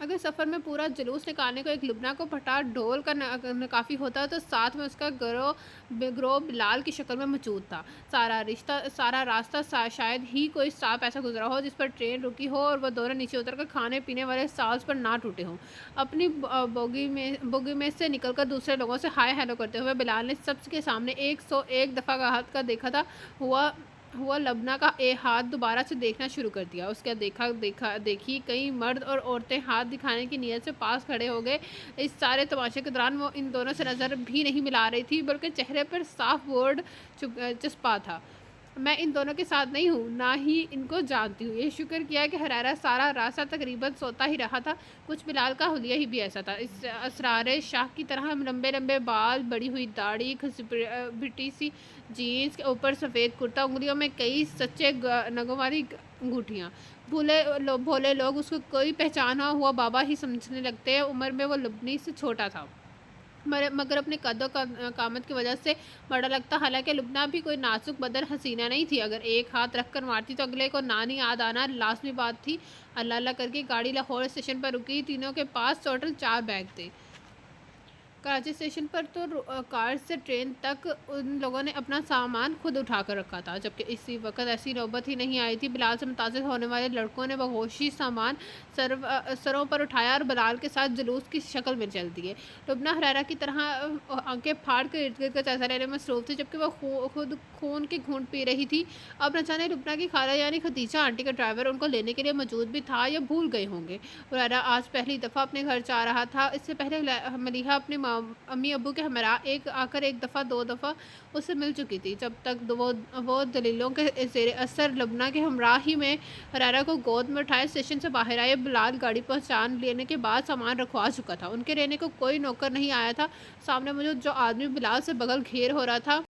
اگر سفر میں پورا جلوس نکالنے کو ایک لبنہ کو پٹا ڈھول کا کافی ہوتا تو ساتھ میں اس کا گروہ بلال کی شکل میں موجود تھا۔ سارا راستہ شاید ہی کوئی سٹاپ ایسا گزرا ہو جس پر ٹرین رکی ہو اور وہ دونوں نیچے اتر کر کھانے پینے والے سٹالز پر نہ ٹوٹے ہوں۔ اپنی بوگی میں سے نکل کر دوسرے لوگوں سے ہائے ہیلو کرتے ہوئے بلال نے سب کے سامنے 101 دفعہ ہاتھ کا دیکھا تھا ہوا لبنہ کا ہاتھ دوبارہ سے دیکھنا شروع کر دیا۔ اس کا دیکھی کئی مرد اور عورتیں ہاتھ دکھانے کی نیت سے پاس کھڑے ہو گئے۔ اس سارے تماشے کے دوران وہ ان دونوں سے نظر بھی نہیں ملا رہی تھی بلکہ چہرے پر صاف بورڈ چسپا تھا، میں ان دونوں کے ساتھ نہیں ہوں، نہ ہی ان کو جانتی ہوں۔ یہ شکر کیا کہ ہریرہ سارا راستہ تقریباً سوتا ہی رہا تھا۔ کچھ بلال کا حلیہ ہی بھی ایسا تھا، اس اسرار شاہ کی طرح لمبے لمبے بال، بڑی ہوئی داڑھی، بھٹی سی جینس کے اوپر سفید کرتا، انگلیوں میں کئی سچے نگوں والی انگوٹھیاں۔ بھولے لوگ اس کو کوئی پہچانا ہوا بابا ہی سمجھنے لگتے ہیں۔ عمر میں وہ لبنی سے چھوٹا تھا مگر اپنے قد و قامت کی وجہ سے بڑا لگتا، حالانکہ لبنہ بھی کوئی نازک بدن حسینہ نہیں تھی۔ اگر ایک ہاتھ رکھ کر مارتی تو اگلے کو نانی یاد آنا لازمی بات تھی۔ اللہ اللہ کر کے گاڑی لاہور اسٹیشن پر رکی۔ تینوں کے پاس ٹوٹل 4 بیگ تھے۔ کراچی اسٹیشن پر تو کار سے ٹرین تک ان لوگوں نے اپنا سامان خود اٹھا کر رکھا تھا، جبکہ اسی وقت ایسی نوبت ہی نہیں آئی تھی۔ بلال سے متاثر ہونے والے لڑکوں نے بہوشی سامان سروں پر اٹھایا اور بلال کے ساتھ جلوس کی شکل میں چل دیے۔ لبنہ ہریرہ کی طرح آنکھیں پھاڑ کر ارد گرد کا جائزہ لینے میں مصروف تھی، جبکہ وہ خود خون کے گھونٹ پی رہی تھی۔ اب نہ جانے لبنہ کی خالہ یعنی خدیجہ آنٹی کا ڈرائیور ان کو لینے کے لیے موجود بھی تھا یا بھول گئے ہوں گے۔ ہریرہ آج پہلی دفعہ اپنے گھر جا رہا تھا۔ اس سے پہلے ملیحہ اپنے امی ابو کے ہمراہ آ کر ایک دفعہ 2 دفعہ اس سے مل چکی تھی۔ جب تک وہ دلیلوں کے زیر اثر لبنہ کے ہمراہی میں ہریرہ کو گود میں اٹھائے اسٹیشن سے باہر آئے۔ بلال گاڑی پہنچان لینے کے بعد سامان رکھوا چکا تھا، ان کے رہنے کو کوئی نوکر نہیں آیا تھا۔ سامنے موجود جو آدمی بلال سے بغل گھیر ہو رہا تھا،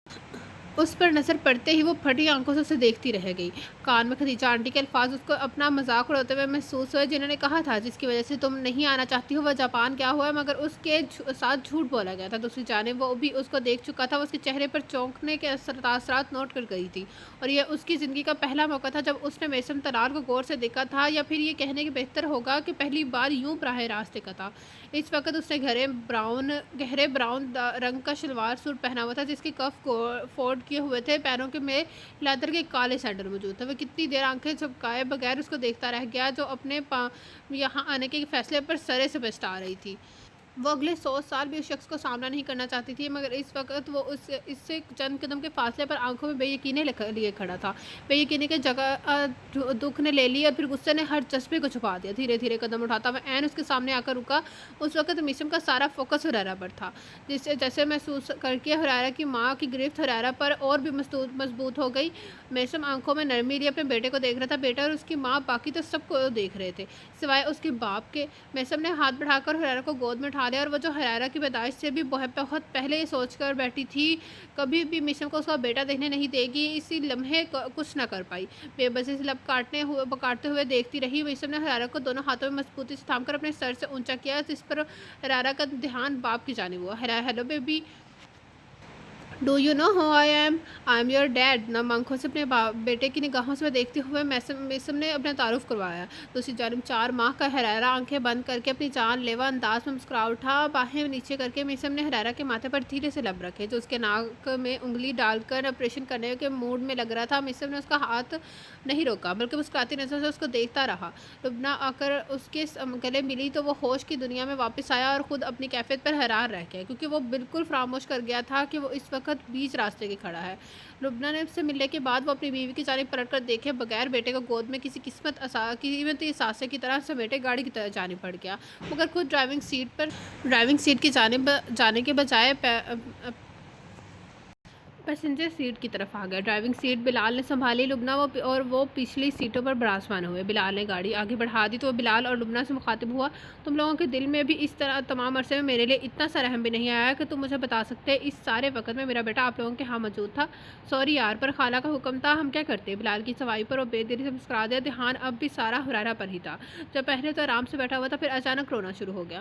اس پر نظر پڑتے ہی وہ پھٹی آنکھوں سے اسے دیکھتی رہ گئی۔ کان میں خدیجہ آنٹی کے الفاظ اس کو اپنا مذاق اڑاتے ہوئے محسوس ہوئے، جنہوں نے کہا تھا جس کی وجہ سے تم نہیں آنا چاہتی ہو وہ جاپان گیا ہوا ہے، مگر اس کے ساتھ جھوٹ بولا گیا تھا۔ دوسری جانب وہ بھی اس کو دیکھ چکا تھا، وہ اس کے چہرے پر چونکنے کے اثرات نوٹ کر گئی تھی، اور یہ اس کی زندگی کا پہلا موقع تھا جب اس نے میثم طلال کو غور سے دیکھا تھا، یا پھر یہ کہنے کے بہتر ہوگا کہ پہلی بار یوں براہ راست دیکھا تھا۔ اس وقت اس نے گہرے براؤن رنگ کا شلوار سوٹ پہنا ہوا تھا جس کے کف فولڈ کیے ہوئے تھے، پیروں میں لیدر کے کالے سینڈل موجود تھے۔ وہ کتنی دیر آنکھیں جھپکائے بغیر اس کو دیکھتا رہ گیا، جو اپنے یہاں آنے کے فیصلے پر سرے سے بچتا رہی تھی۔ وہ اگلے 100 سال بھی اس شخص کو سامنا نہیں کرنا چاہتی تھی، مگر اس وقت وہ اس سے چند قدم کے فاصلے پر آنکھوں میں بے یقینی لیے کھڑا تھا۔ بے یقینی کی جگہ دکھ نے لے لی اور پھر غصے نے ہر جذبے کو چھپا دیا۔ دھیرے دھیرے قدم اٹھاتا وہ عین اس کے سامنے آ کر رکا۔ اس وقت میثم کا سارا فوکس ہریرہ پر تھا، جیسے محسوس کر کے ہریرہ کی ماں کی گرفت ہریرہ پر اور بھی مضبوط ہو گئی۔ میثم آنکھوں میں نرمی لیے اپنے بیٹے کو دیکھ رہا تھا۔ بیٹا اور اس کی ماں باقی تو سب کو دیکھ رہے تھے سوائے اس کے باپ کے۔ میثم نے ہاتھ بڑھا کر ہریرہ کو گود میں اٹھا لیا، اور وہ جو ہریرہ کی پیدائش سے بھی بہت پہلے یہ سوچ کر بیٹھی تھی کبھی بھی میثم کو اس کا بیٹا دیکھنے نہیں دے گی، اسی لمحے کچھ نہ کر پائی۔ بے بسی سے لب کاٹتے ہوئے دیکھتی رہی۔ میثم نے ہریرہ کو دونوں ہاتھوں میں مضبوطی سے تھام کر اپنے سر سے اونچا کیا، جس پر ہریرہ کا دھیان باپ کی جانب ہوا۔ Hello baby, do you know who I am your dad. نم آنکھوں سے اپنے بیٹے کی نگاہوں سے دیکھتے ہوئے میثم نے اپنا تعارف کروایا۔ دوسری جانب 4 ماہ کا ہریرہ آنکھیں بند کر کے اپنی جان لیوا انداز میں مسکرا اٹھا۔ باہیں نیچے کر کے میثم نے ہریرہ کے ماتھے پر دھیرے سے لب رکھے، جو اس کے ناک میں انگلی ڈال کر آپریشن کرنے کے موڈ میں لگ رہا تھا۔ میثم نے اس کا ہاتھ نہیں روکا بلکہ مسکراتی نظر سے اس کو دیکھتا رہا۔ لبنہ آ کر اس کے گلے ملی تو وہ ہوش کی دنیا میں واپس آیا اور خود اپنی کیفیت پر حیران رہ گیا، کیونکہ وہ بالکل فراموش کر گیا تھا کہ وہ اس وقت بیچ راستے کے کھڑا ہے۔ لبنہ نے اس سے ملنے کے بعد وہ اپنی بیوی کی جانب پلٹ کر دیکھے بغیر بیٹے کو گود میں کسی قیمتی اثاثے کی طرح سمیٹے گاڑی کی جانب بڑھ گیا، مگر خود ڈرائیونگ سیٹ کی جانب جانے کے بجائے پیسنجر سیٹ کی طرف آ گیا۔ ڈرائیونگ سیٹ بلال نے سنبھالی، لبنہ اور وہ پچھلی سیٹوں پر برآسمان ہوئے۔ بلال نے گاڑی آگے بڑھا دی تو وہ بلال اور لبنہ سے مخاطب ہوا، تم لوگوں کے دل میں بھی اس طرح تمام عرصے میں میرے لیے اتنا سا رحم بھی نہیں آیا کہ تم مجھے بتا سکتے اس سارے وقت میں میرا بیٹا آپ لوگوں کے ہاں موجود تھا؟ سوری یار، پر خالہ کا حکم تھا، ہم کیا کرتے؟ بلال کی سوائی پر وہ بے دلی سے مسکرا دیا۔ دھیان اب بھی سارا ہریرہ پر ہی تھا، جب پہلے تو آرام سے بیٹھا ہوا تھا، پھر اچانک رونا شروع ہو گیا۔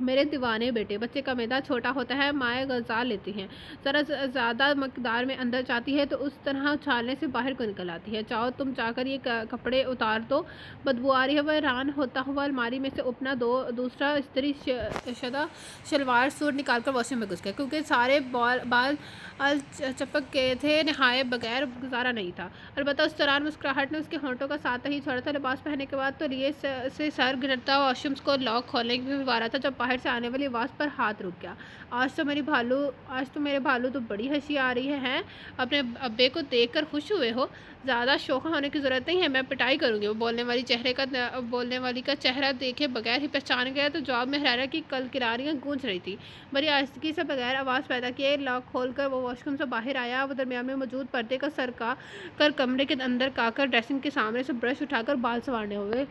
میرے دیوانے بیٹے، بچے کا معدہ چھوٹا ہوتا ہے، مائیں غذا لیتی ہیں، ذرا زیادہ مقدار میں اندر جاتی ہے تو اس طرح اچھالنے سے باہر کو نکل آتی ہے۔ چاہو تم چاہ کر یہ کپڑے اتار دو، بدبو آ رہی ہے۔ وہ حیران ہوتا ہوا الماری میں سے اپنا دوسرا استری شدہ شلوار سوٹ نکال کر واش روم میں گھس گیا، کیونکہ سارے بال چپک گئے تھے، نہائے بغیر گزارا نہیں تھا۔ البتہ اس دوران مسکراہٹ نے اس کے ہونٹوں کا ساتھ نہیں چھوڑا تھا۔ لباس پہننے کے بعد تو لیے سے سر گرتا واش روم کو لاک کھولنے کی بھی وارا تھا جب باہر سے آنے والی آواز پر ہاتھ رک گیا۔ آج تو میرے بھالو تو بڑی ہنسی آ رہی ہے، اپنے ابے کو دیکھ کر خوش ہوئے ہو؟ زیادہ شوخ ہونے کی ضرورت نہیں ہے، میں پٹائی کروں گی۔ وہ بولنے والی کا چہرہ دیکھے بغیر ہی پہچان گیا تو جواب میں حرارہ کی کلکلاریاں گونج رہی تھی۔ بڑی آہستگی سے بغیر آواز پیدا کیے لاک کھول کر وہ واش روم سے باہر آیا۔ وہ درمیان میں موجود پردے کا سرکا کر کمرے کے اندر کا کر ڈریسنگ کے سامنے سے برش اٹھا کر بال سنوارنے ہوئے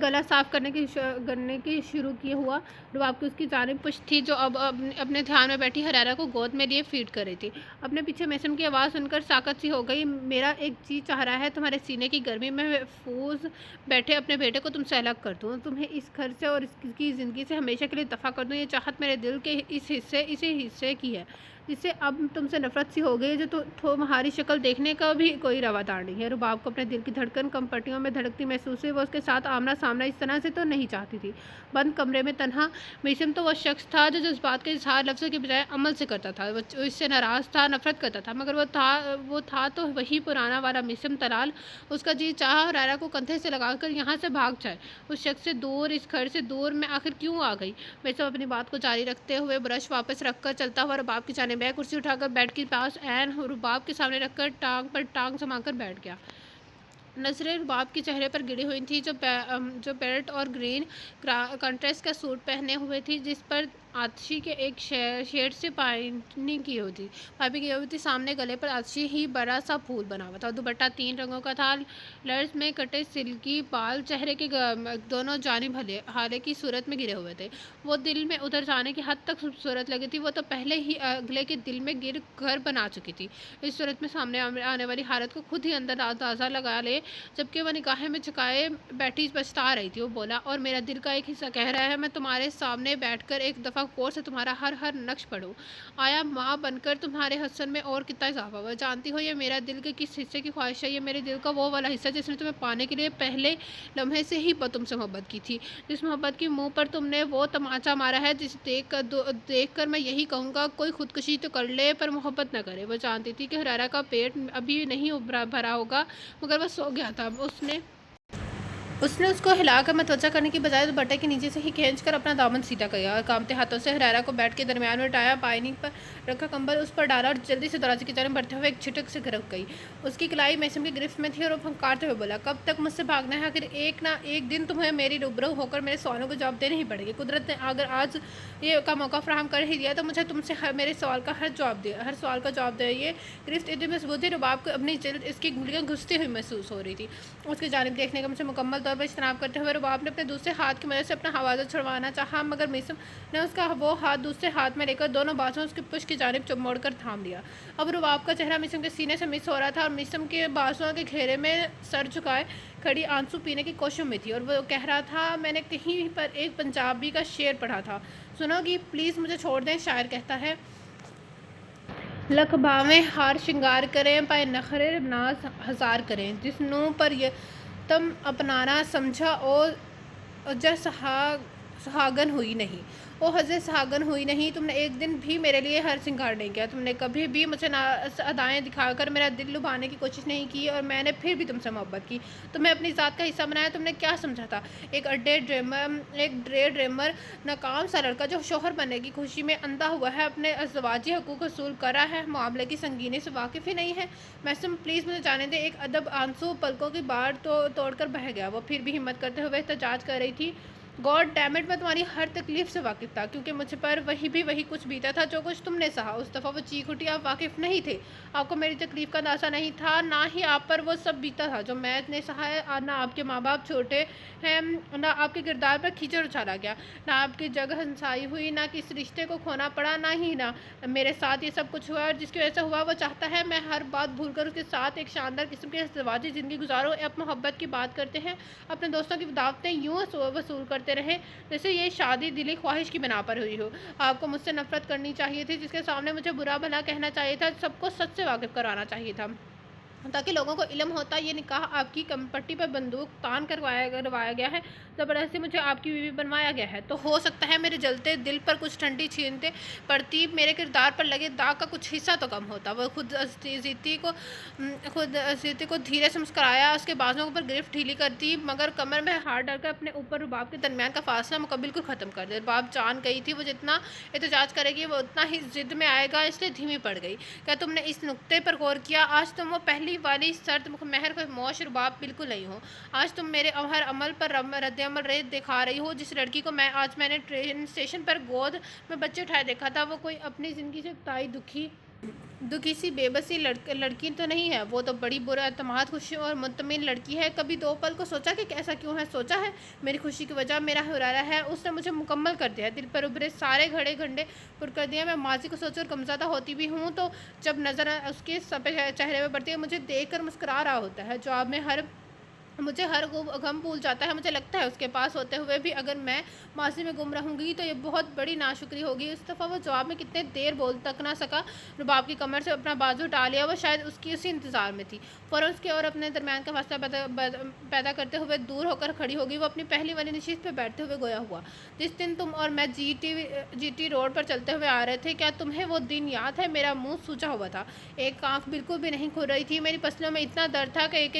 گلا صاف کرنے کی شروع کیے ہوا۔ رباب کی اس کی جانب پشت تھی جو اب اپنے دھیان میں بیٹھی حرارہ کو گود میں لیے فیڈ کر رہی تھی۔ اپنے پیچھے میسم کی آواز سن کر ساکت سی ہو گئی۔ میرا ایک جی چاہ رہا ہے تمہارے سینے کی گرمی میں محفوظ بیٹھے اپنے بیٹے کو تم سے الگ کر دوں، تمہیں اس گھر سے اور اس کی زندگی سے ہمیشہ کے لیے دفع کر دوں۔ یہ چاہت میرے دل کے اسی حصے کی ہے جس سے اب تم سے نفرت سی ہو گئی ہے، جو تمہاری شکل دیکھنے کا بھی کوئی روادار نہیں ہے۔ رباب کو اپنے دل کی دھڑکن کم پٹیوں میں دھڑکتی محسوس ہوئی۔ وہ اس کے ساتھ آمنا سامنا اس طرح سے تو نہیں چاہتی تھی۔ بند کمرے میں تنہا میسم تو وہ شخص تھا جو جذبات کا اظہار لفظوں کے بجائے عمل سے کرتا تھا۔ وہ اس سے ناراض تھا، نفرت کرتا تھا، مگر وہ تھا تو وہی پرانا والا میسم طلال۔ اس کا جی چاہا حرارہ کو کندھے سے لگا کر یہاں سے بھاگ جائے، اس شخص سے دور، اس گھر سے دور۔ میں آخر کیوں آ گئی؟ میسم اپنی بات کو جاری رکھتے ہوئے برش واپس رکھ کر چلتا ہوا رباب کی جانب آیا، کرسی اٹھا کر بیڈ کے پاس عین رباب کے سامنے رکھ کر ٹانگ پر ٹانگ جما کر بیٹھ گیا۔ نظریں رباب کے چہرے پر گری ہوئی تھیں جو پیرٹ اور گرین کنٹراسٹ کا سوٹ پہنے ہوئے تھی، جس پر آتشی کے ایک شیڈ سے پائپنگ کی ہوئی تھی۔ سامنے گلے پر آتشی ہی بڑا سا پھول بنا ہوا تھا۔ دوپٹہ 3 رنگوں کا تھا، لرز میں کٹے سلکی بال چہرے کے دونوں جانب ہالے کی صورت میں گرے ہوئے تھے۔ وہ دل میں اتر جانے کی حد تک خوبصورت لگی تھی۔ وہ تو پہلے ہی اگلے کے دل میں گھر بنا چکی تھی۔ اس صورت میں سامنے آنے والی حالت کو خود ہی اندر اندازہ لگا لے، جبکہ وہ نگاہیں میں جھکائے بیٹھی پچھتا رہی تھی۔ وہ بولا، اور میرا دل کا ایک حصہ کہہ رہا ہے میں تمہارے سامنے بیٹھ کر ایک دفعہ غور سے تمہارا ہر نقش پڑھوں۔ آیا ماں بن کر تمہارے حسن میں اور کتنا اضافہ ہوا؟ جانتی ہو یہ میرا دل کے کس حصے کی خواہش ہے؟ یہ میرے دل کا وہ والا حصہ جس نے تمہیں پانے کے لیے پہلے لمحے سے ہی تم سے محبت کی تھی، جس محبت کی منہ پر تم نے وہ تماچا مارا ہے جسے دیکھ کر میں یہی کہوں گا، کوئی خودکشی تو کر لے پر محبت نہ کرے۔ وہ جانتی تھی کہ حرارہ کا پیٹ ابھی نہیں بھرا ہوگا، مگر وہ سو گیا تھا۔ اس نے اس کو ہلا کر متوجہ کرنے کی بجائے دوپٹے کے نیچے سے ہی کھینچ کر اپنا دامن سیدھا کیا اور کانپتے ہاتھوں سے حرارہ کو بیڈ کے درمیان میں لٹایا، پائنگ پر رکھا کمبل اس پر ڈالا اور جلدی سے دروازے کی جانب بڑھتے ہوئے ایک جھٹک سے گرک گئی۔ اس کی کلائی میسم کی گرفت میں تھی اور وہ پھنکارتے ہوئے بولا، کب تک مجھ سے بھاگنا ہے؟ آخر ایک نہ ایک دن تمہیں میری روبرو ہو کر میرے سوالوں کو جواب دینے ہی پڑے گی۔ قدرت نے اگر آج یہ کا موقع فراہم کر ہی دیا تو مجھے تم سے میرے سوال کا ہر سوال کا جواب دے۔ یہ گرفت اتنی مضبوط تھی، رباب کو اپنی جلد اس کی انگلیاں گھستی ہوئی محسوس ہو رہی تھی۔ اس کی جانب دیکھنے کا مجھے مکمل طور پر اجتناب کرتے ہوئے رباب نے اپنے دوسرے ہاتھ کی مدد سے اپنا حوالہ چھڑوانا چاہا، مگر میسم نے اس کا وہ ہاتھ دوسرے ہاتھ میں لے کر دونوں بازوؤں اس کی پشت کی جانب موڑ کر تھام لیا۔ اب رباب کا چہرہ میسم کے سینے سے مس ہو رہا تھا اور میسم کے بازوؤں کے گھیرے میں سر جھکائے کھڑی آنسو پینے کی کوششوں میں تھی، اور وہ کہہ رہا تھا، میں نے کہیں پر ایک پنجابی کا شعر پڑھا تھا، سنو گی پلیز؟ مجھے چھوڑ دیں۔ شاعر کہتا ہے، لکھ باویں ہار شنگار کریں، پائے نخرے ناز ہزار کریں، جس نوں پر تم اپنانا سمجھا او جہ سہاگن ہوئی نہیں، او حضرِ سہاگن ہوئی نہیں۔ تم نے ایک دن بھی میرے لیے ہر سنگار نہیں کیا، تم نے کبھی بھی مجھے ادائیں دکھا کر میرا دل لبھانے کی کوشش نہیں کی، اور میں نے پھر بھی تم سے محبت کی، تمہیں اپنی ذات کا حصہ بنایا۔ تم نے کیا سمجھا تھا؟ ایک ڈے ڈرامر ناکام سا لڑکا جو شوہر بننے کی خوشی میں اندھا ہوا ہے، اپنے ازدواجی حقوق حصول کر رہا ہے، معاملے کی سنگینی سے واقف ہی نہیں ہے۔ میسم پلیز مجھے جانے دیں۔ ایک ادب آنسو پلکوں کی باڑ توڑ کر بہہ گیا۔ وہ پھر بھی ہمت کرتے ہوئے احتجاج کر رہی تھی، گاڈ ڈیم اٹ، میں تمہاری ہر تکلیف سے واقف تھا، کیونکہ مجھ پر وہی کچھ بیتا تھا جو کچھ تم نے سہا۔ اس دفعہ وہ چیخ اٹھی، آپ واقف نہیں تھے، آپ کو میری تکلیف کا اندازہ نہیں تھا، نہ ہی آپ پر وہ سب بیتا تھا جو میں نے سہا ہے۔ نہ آپ کے ماں باپ چھوٹے ہیں، نہ آپ کے کردار پر کیچڑ اچھالا گیا، نہ آپ کی جگہ ہنسائی ہوئی، نہ کس رشتے کو کھونا پڑا، نہ میرے ساتھ یہ سب کچھ ہوا، اور جس کی وجہ سے ہوا وہ چاہتا ہے میں ہر بات بھول کر اس کے ساتھ ایک شاندار قسم کی ازدواجی زندگی گزاروں۔ آپ محبت کی بات کرتے ہیں، اپنے دوستوں کی دعوتیں یوں وصول کرتے کرتے رہیں جیسے یہ شادی دلی خواہش کی بنا پر ہوئی ہو۔ آپ کو مجھ سے نفرت کرنی چاہیے تھی، جس کے سامنے مجھے برا بھلا کہنا چاہیے تھا، سب کو سچ سے واقف کرانا چاہیے تھا تاکہ لوگوں کو علم ہوتا یہ نکاح آپ کی پٹی پر بندوق تان کروایا گیا ہے، زبردستی مجھے آپ کی بیوی بنوایا گیا ہے۔ تو ہو سکتا ہے میرے جلتے دل پر کچھ ٹھنڈی چھینتے پڑتی، میرے کردار پر لگے داغ کا کچھ حصہ تو کم ہوتا۔ وہ خود عزیزی کو دھیرے سے مسکرایا، اس کے بازوں پر گرفت ڈھیلی کر دی، مگر کمر میں ہاتھ ڈال کر اپنے اوپر رباب کے درمیان کا فاصلہ مکمل کو ختم کر دیا۔ رباب جان گئی تھی وہ جتنا احتجاج کرے گی وہ اتنا ہی ضد میں آئے گا، اس لیے دھیمی پڑ گئی۔ کیا تم نے اس نکتے پر غور کیا؟ آج تم وہ پہلی والی سرد مہر کو موش رباب بالکل نہیں ہو۔ آج تم میرے ہر عمل پر رد عمل دکھا رہی ہو۔ جس لڑکی کو آج میں نے ٹرین اسٹیشن پر گود میں بچے اٹھائے دیکھا تھا، وہ کوئی اپنی زندگی سے تائی دکھی سی بے بسی لڑکی تو نہیں ہے، وہ تو بڑی برا اعتماد خوشی اور مطمئن لڑکی ہے۔ کبھی دو پل کو سوچا کہ ایسا کیوں ہے؟ سوچا ہے میری خوشی کی وجہ میرا حرارہ ہے، اس نے مجھے مکمل کر دیا، دل پر ابھرے سارے گھڑے گھنڈے پر کر دیا۔ میں ماضی کو سوچ کر غمزدہ ہوتی بھی ہوں تو جب نظر اس کے چہرے پہ پڑتی ہے مجھے دیکھ کر مسکرا رہا ہوتا ہے، جواب میں مجھے ہر غم بھول جاتا ہے۔ مجھے لگتا ہے اس کے پاس ہوتے ہوئے بھی اگر میں ماضی میں گم رہوں گی تو یہ بہت بڑی ناشکری ہوگی۔ اس دفعہ وہ جواب میں کتنے دیر بول تک نہ سکا، رباب کی کمر سے اپنا بازو ہٹا لیا، وہ شاید اسی انتظار میں تھی، فوراً اس کے اور اپنے درمیان کا فاصلہ پیدا کرتے ہوئے دور ہو کر کھڑی ہوگی۔ وہ اپنی پہلی والی نشست پہ بیٹھتے ہوئے گویا ہوا، جس دن تم اور میں جی ٹی روڈ پر چلتے ہوئے آ رہے تھے، کیا تمہیں وہ دن یاد ہے؟ میرا منہ سوجا ہوا تھا، ایک آنکھ بالکل بھی نہیں کھل رہی تھی، میری پسلیوں میں اتنا درد تھا کہ ایک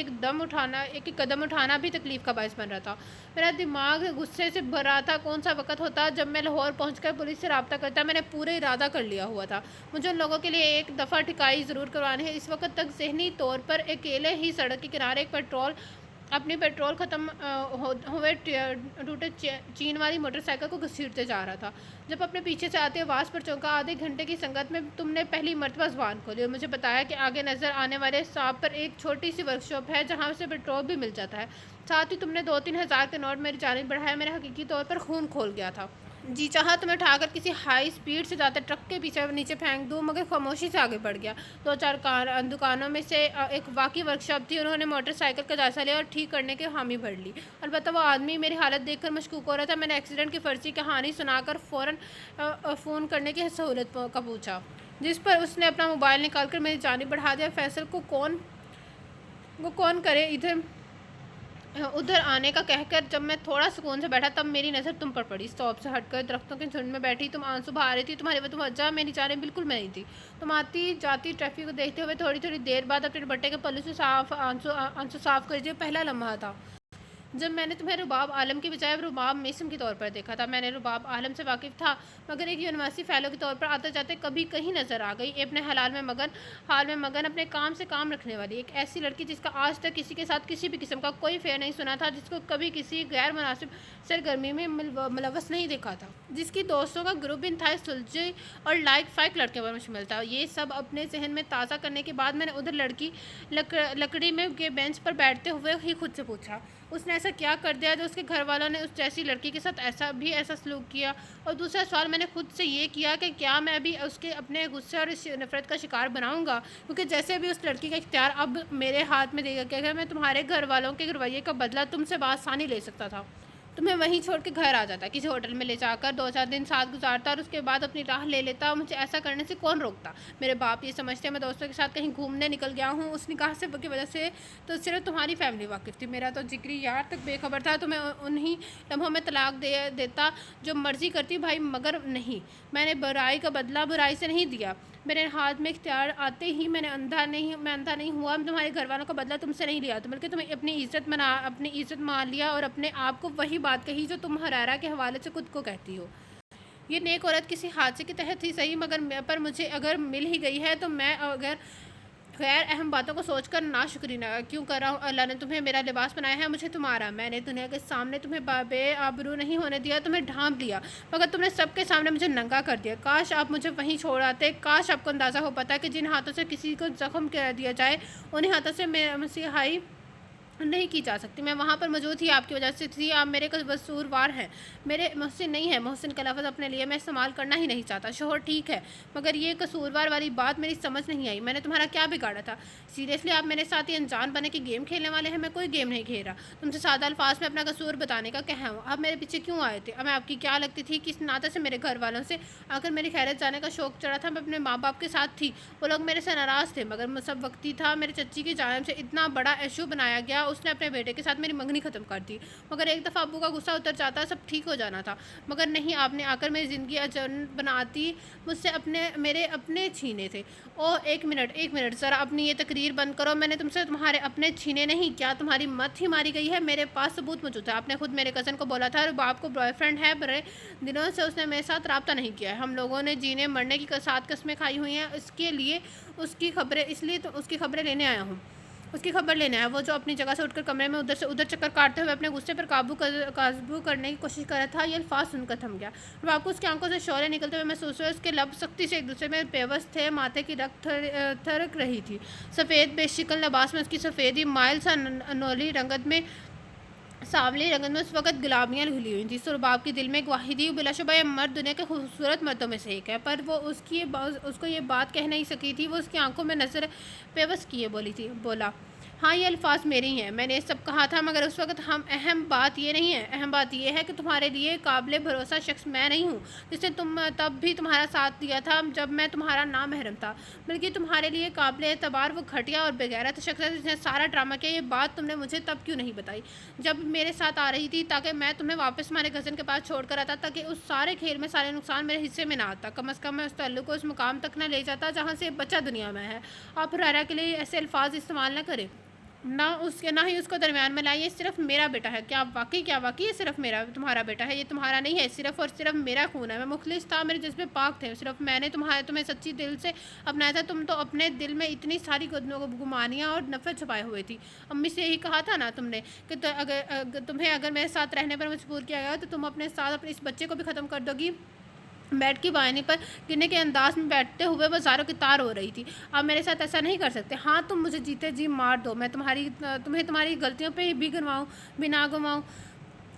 قدم اٹھانا بھی تکلیف کا باعث بن رہا تھا۔ میرا دماغ غصے سے بھر رہا تھا، کون سا وقت ہوتا جب میں لاہور پہنچ کر پولیس سے رابطہ کرتا، میں نے پورے ارادہ کر لیا ہوا تھا، مجھے ان لوگوں کے لیے ایک دفعہ ٹھکائی ضرور کروانی ہے۔ اس وقت تک ذہنی طور پر اکیلے ہی سڑک کے کنارے اپنی پیٹرول ختم ہوئے ٹوٹے چین والی موٹر سائیکل کو گھسیٹتے جا رہا تھا، جب اپنے پیچھے سے آتے آواز پر چونکا۔ آدھے گھنٹے کی سنگت میں تم نے پہلی مرتبہ زبان کھولی اور مجھے بتایا کہ آگے نظر آنے والے صاحب پر ایک چھوٹی سی ورکشاپ ہے جہاں سے پیٹرول بھی مل جاتا ہے، ساتھ ہی تم نے 2-3 ہزار کے نوٹ میری جانب بڑھایا۔ میرا حقیقی طور پر خون کھول گیا تھا، جی چاہا تمہیں اٹھا کر کسی ہائی سپیڈ سے جاتے ٹرک کے پیچھے نیچے پھینک دوں، مگر خاموشی سے آگے بڑھ گیا۔ 2-4 دکانوں میں سے ایک واقعی ورکشاپ تھی، انہوں نے موٹر سائیکل کا جائزہ لیا اور ٹھیک کرنے کی حامی بھر لی۔ البتہ وہ آدمی میری حالت دیکھ کر مشکوک ہو رہا تھا۔ میں نے ایکسیڈنٹ کی فرضی کہانی سنا کر فوراً فون کرنے کی سہولت کا پوچھا، جس پر اس نے اپنا موبائل نکال کر میری جانب بڑھا دیا۔ فیصل کو کون کرے ادھر آنے کا کہہ کر جب میں تھوڑا سکون سے بیٹھا تب میری نظر تم پر پڑی، اسٹاپ سے ہٹ کر درختوں کے جھنڈ میں بیٹھی تم آنسو بہا رہی تھی، تمہاری وہ توجہ میری جانب بالکل میں نہیں تھی۔ تم آتی جاتی ٹریفک کو دیکھتے ہوئے تھوڑی دیر بعد اپنے دوپٹے کے پلو سے آنسو صاف کر دیے۔ پہلا لمحہ تھا جب میں نے تمہیں رباب عالم کی بجائے رباب میسم کے طور پر دیکھا تھا۔ میں نے رباب عالم سے واقف تھا، مگر ایک یونیورسٹی فیلو کے طور پر آتے جاتے کبھی کہیں نظر آ گئی، اپنے حال میں مگن اپنے کام سے کام رکھنے والی ایک ایسی لڑکی جس کا آج تک کسی کے ساتھ کسی بھی قسم کا کوئی فیئر نہیں سنا تھا، جس کو کبھی کسی غیر مناسب سرگرمی میں ملوث نہیں دیکھا تھا، جس کی دوستوں کا گروپ انتہائی سلجھی اور لائق فائق لڑکیوں پر مشتمل تھا۔ یہ سب اپنے ذہن میں تازہ کرنے کے بعد میں نے ادھر لکڑی میں کے بینچ پر بیٹھتے ہوئے ہی خود سے پوچھا، اس نے ایسا کیا کر دیا جو اس کے گھر والوں نے اس جیسی لڑکی کے ساتھ ایسا سلوک کیا؟ اور دوسرا سوال میں نے خود سے یہ کیا کہ کیا میں بھی اس کے اپنے غصے اور اس نفرت کا شکار بناؤں گا؟ کیونکہ جیسے بھی اس لڑکی کا اختیار اب میرے ہاتھ میں دے گا کہ میں تمہارے گھر والوں کے رویے کا بدلہ تم سے بآسانی لے سکتا تھا، تمہیں وہیں چھوڑ کے گھر آ جاتا، کسی ہوٹل میں لے جا کر 2-4 دن ساتھ گزارتا اور اس کے بعد اپنی راہ لے لیتا۔ مجھے ایسا کرنے سے کون روکتا؟ میرے باپ یہ سمجھتے میں دوستوں کے ساتھ کہیں گھومنے نکل گیا ہوں، اس نکاح کی وجہ سے تو صرف تمہاری فیملی واقف تھی، میرا تو جگری یار تک بے خبر تھا۔ تمہیں انہی لمحوں میں طلاق دیتا، جو مرضی کرتی بھائی، مگر نہیں، میں نے برائی کا بدلہ برائی سے نہیں دیا، میرے ہاتھ میں اختیار آتے ہی میں اندھا نہیں ہوا، تمہارے گھر والوں کا بدلہ تم سے نہیں لیا، بلکہ تمہیں اپنی عزت مان لیا اور اپنے آپ کو وہی بات کہی جو تم حرارہ کے حوالے سے خود کو کہتی ہو۔ یہ نیک عورت کسی حادثے کے تحت ہی صحیح پر مجھے اگر مل ہی گئی ہے تو میں اگر غیر اہم باتوں کو سوچ کر ناشکری کیوں کر رہا ہوں؟ اللہ نے تمہیں میرا لباس بنایا ہے، مجھے تمہارا، میں نے دنیا کے سامنے تمہیں بے آبرو نہیں ہونے دیا، تمہیں ڈھانپ دیا، مگر تم نے سب کے سامنے مجھے ننگا کر دیا۔ کاش آپ مجھے وہیں چھوڑ آتے، کاش آپ کو اندازہ ہو پاتا کہ جن ہاتھوں سے کسی کو زخم کر دیا جائے انہیں ہاتھوں سے مسیحائی نہیں کی جا سکتی. میں وہاں پر موجود تھی، آپ کی وجہ سے تھی. آپ میرے قصوروار ہیں، میرے محسن نہیں ہے. محسن کا لفظ اپنے لیے میں استعمال کرنا ہی نہیں چاہتا. شوہر ٹھیک ہے، مگر یہ قصوروار والی بات میری سمجھ نہیں آئی. میں نے تمہارا کیا بگاڑا تھا؟ سیریسلی آپ میرے ساتھ یہ انجان بنے کہ گیم کھیلنے والے ہیں؟ میں کوئی گیم نہیں کھیل رہا. تم سے سادہ الفاظ میں اپنا قصور بتانے کا کہا ہوں. آپ میرے پیچھے کیوں آئے تھے؟ میں آپ کی کیا لگتی تھی؟ کس ناطے سے میرے گھر والوں سے آ کر میری خیرت جانے کا شوق چڑھا تھا؟ میں اپنے ماں باپ کے ساتھ تھی، وہ لوگ میرے سے ناراض تھے، مگر سب وقتی تھا. میرے چچی کی جانب سے اتنا بڑا ایشو بنایا گیا، اس نے اپنے بیٹے کے ساتھ میری منگنی ختم کر دی. مگر ایک دفعہ ابو کا غصہ اتر جاتا، سب ٹھیک ہو جانا تھا. مگر نہیں، آپ نے آ کر میری زندگی اجن بناتی، مجھ سے میرے اپنے چھینے تھے. اوہ ایک منٹ ذرا اپنی یہ تقریر بند کرو. میں نے تم سے تمہارے اپنے چھینے نہیں، کیا تمہاری مت ہی ماری گئی ہے؟ میرے پاس ثبوت موجود ہے. آپ نے خود میرے کزن کو بولا تھا اور باپ کو بوائے فرینڈ ہے. بڑے دنوں سے اس نے میرے ساتھ رابطہ نہیں کیا ہے. ہم لوگوں نے جینے مرنے کی ساتھ قسمیں کھائی ہوئی ہیں. اس لیے اس کی خبریں لینے آیا ہوں. اس کی خبر لینا ہے. وہ جو اپنی جگہ سے اٹھ کر کمرے میں ادھر سے ادھر چکر کاٹتے ہوئے اپنے غصے پر قابو کرنے کی کوشش کر رہا تھا. یہ الفاظ سن کر تھم گیا. آپ کو اس کی آنکھوں سے شعلے نکلتے ہوئے محسوس ہوئے. اس کے لب سختی سے ایک دوسرے میں پیوست تھے. ماتھے کی رگ تھرک رہی تھی. سفید بے شکل لباس میں اس کی سفیدی مائل سا سانولی رنگت میں اس وقت گلابیاں کھلی ہوئی تھیں. سرباب کے دل میں گواہی دی، بلا شبہ یہ مرد دنیا کے خوبصورت مردوں میں سے ایک ہے. پر وہ اس کو یہ بات کہہ نہیں سکی تھی. وہ اس کی آنکھوں میں نظر پیوست کیے بولا، ہاں یہ الفاظ میرے ہی ہیں. میں نے یہ سب کہا تھا، مگر اس وقت اہم بات یہ نہیں ہے. اہم بات یہ ہے کہ تمہارے لیے قابل بھروسہ شخص میں نہیں ہوں، جس نے تب بھی تمہارا ساتھ دیا تھا جب میں تمہارا نامحرم تھا. بلکہ تمہارے لیے قابل اعتبار وہ گھٹیا اور بےغیرت شخص ہے جس نے سارا ڈرامہ کیا. یہ بات تم نے مجھے تب کیوں نہیں بتائی جب میرے ساتھ آ رہی تھی، تاکہ میں تمہیں واپس ہمارے کزن کے پاس چھوڑ کر آتا، تاکہ اس سارے کھیل میں سارے نقصان میرے حصے میں نہ آتا. کم از کم میں اس تعلق کو اس مقام تک نہ لے جاتا جہاں سے بچہ دنیا میں ہے. آپ ہریرا کے لیے ایسے الفاظ استعمال نہ کریں، نہ ہی اس کو درمیان میں لائیں. یہ صرف میرا بیٹا ہے. کیا واقعی یہ صرف تمہارا بیٹا ہے؟ یہ تمہارا نہیں ہے، صرف اور صرف میرا خون ہے. میں مخلص تھا، میرے جذبے پاک تھے. صرف میں نے تمہیں سچی دل سے اپنایا تھا. تم تو اپنے دل میں اتنی ساری گمانیاں اور نفرت چھپائے ہوئے تھی. امی سے یہی کہا تھا نا تم نے کہ تمہیں اگر میرے ساتھ رہنے پر مجبور کیا گیا تو تم اپنے ساتھ اپنے اس بچے کو بھی ختم کر دو گی. بیڈ کی بائنی پر گرنے کے انداز میں بیٹھتے ہوئے وہ زاروں کی تار ہو رہی تھی. آپ میرے ساتھ ایسا نہیں کر سکتے. ہاں تم مجھے جیتے جی مار دو، میں تمہیں تمہاری غلطیوں پہ بھی نہ گنواؤں.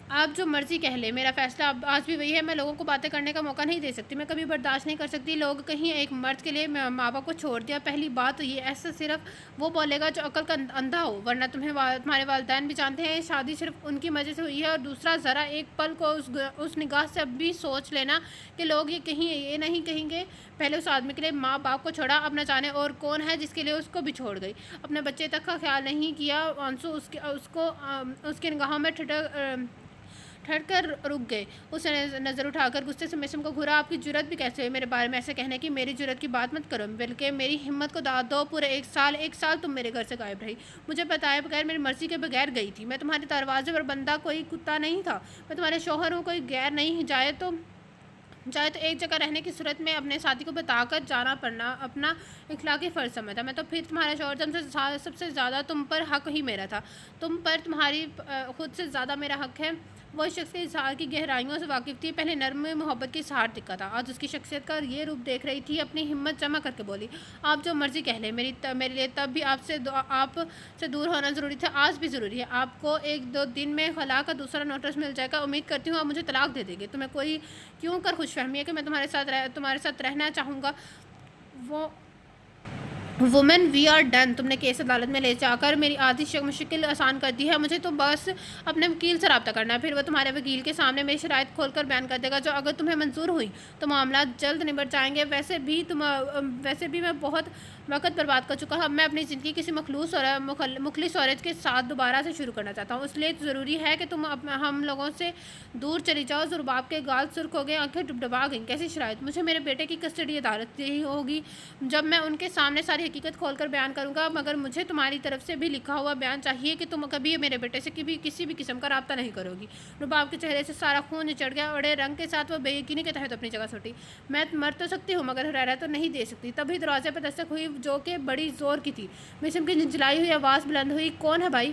آپ جو مرضی کہہ لیں، میرا فیصلہ آج بھی وہی ہے. میں لوگوں کو باتیں کرنے کا موقع نہیں دے سکتی. میں کبھی برداشت نہیں کر سکتی لوگ کہیں ایک مرد کے لیے ماں باپ کو چھوڑ دیا. پہلی بات تو یہ ایسا صرف وہ بولے گا جو عقل کا اندھا ہو، ورنہ تمہارے والدین بھی جانتے ہیں شادی صرف ان کی مرضی سے ہوئی ہے. اور دوسرا، ذرا ایک پل کو اس نگاہ سے اب بھی سوچ لینا کہ لوگ یہ نہیں کہیں گے پہلے اس آدمی کے لیے ماں باپ کو چھوڑا، اب نہ جانے اور کون ہے جس کے لیے اس کو بھی چھوڑ گئی. اپنے بچے تک کا خیال نہیں کیا. آنسو اس کی نگاہوں میں ٹھہر کر رک گئے. اس نے نظر اٹھا کر غصے سے مسم کو گھورا. آپ کی جرت بھی کیسے ہوئی میرے بارے میں ایسے کہنے کی؟ میری جرت کی بات مت کرو، بلکہ میری ہمت کو داد دو. پورے ایک سال تم میرے گھر سے غائب رہی، مجھے بتائے بغیر، میری مرضی کے بغیر گئی تھی. میں تمہارے دروازے پر بندہ کوئی کتا نہیں تھا. میں تمہارے شوہر ہوں، کوئی غیر نہیں. جائے تو ایک جگہ رہنے کی صورت میں اپنے ساتھی کو بتا کر جانا پڑنا اپنا اخلاقی فرض سمجھتا. میں تو پھر تمہارا شوہر سب سے زیادہ تم پر حق ہی میرا تھا. تم پر تمہاری خود سے زیادہ میرا حق ہے. وہ شخص کے اظہار کی گہرائیوں سے واقف تھی. پہلے نرم محبت کی اظہار دکھا تھا، آج اس کی شخصیت کا یہ روپ دیکھ رہی تھی. اپنی ہمت جمع کر کے بولی، آپ جو مرضی کہہ لیں، میرے لیے تب بھی آپ سے دور ہونا ضروری تھا، آج بھی ضروری ہے. آپ کو 1-2 دن میں خلا کا دوسرا نوٹس مل جائے گا. امید کرتی ہوں آپ مجھے طلاق دے دیں گے. تمہیں کوئی کیوں کر خوش فہمی ہے کہ میں تمہارے ساتھ رہنا چاہوں گا؟ Woman we are done. تم نے کیس عدالت میں لے جا کر میری آدھی مشکل آسان کر دی ہے. مجھے تو بس اپنے وکیل سے رابطہ کرنا ہے، پھر وہ تمہارے وکیل کے سامنے میری شرائط کھول کر بیان کر دے گا، جو اگر تمہیں منظور ہوئی تو معاملات جلد نبٹ جائیں گے. ویسے بھی میں بہت وقت برباد کر چکا ہوں. اب میں اپنی زندگی کسی مخلص عورت کے ساتھ دوبارہ سے شروع کرنا چاہتا ہوں. اس لیے ضروری ہے کہ تم ہم لوگوں سے دور چلی جاؤ. زرباب کے گال سرخ ہو گئے، آنکھیں ڈبڈبا گئیں. کیسی شرائط؟ مجھے میرے بیٹے کی کسٹڈی عدالت دی ہوگی جب میں ان کے سامنے ساری حقیقت کھول کر بیان کروں گا. مگر مجھے تمہاری طرف سے بھی لکھا ہوا بیان چاہیے کہ تم کبھی میرے بیٹے سے کسی بھی قسم کا رابطہ نہیں کرو گی. رباب کے چہرے سے سارا خون نچڑ گیا. اڑے رنگ کے ساتھ وہ بے یقینی کے تحت اپنی جگہ سوٹی. میں مر تو سکتی ہوں مگر ہریرا تو نہیں دے سکتی. تبھی دروازے پر دستک ہوئی جو کہ بڑی زور کی تھی. مسم کی جھنجھلائی ہوئی آواز بلند ہوئی، کون ہے بھائی؟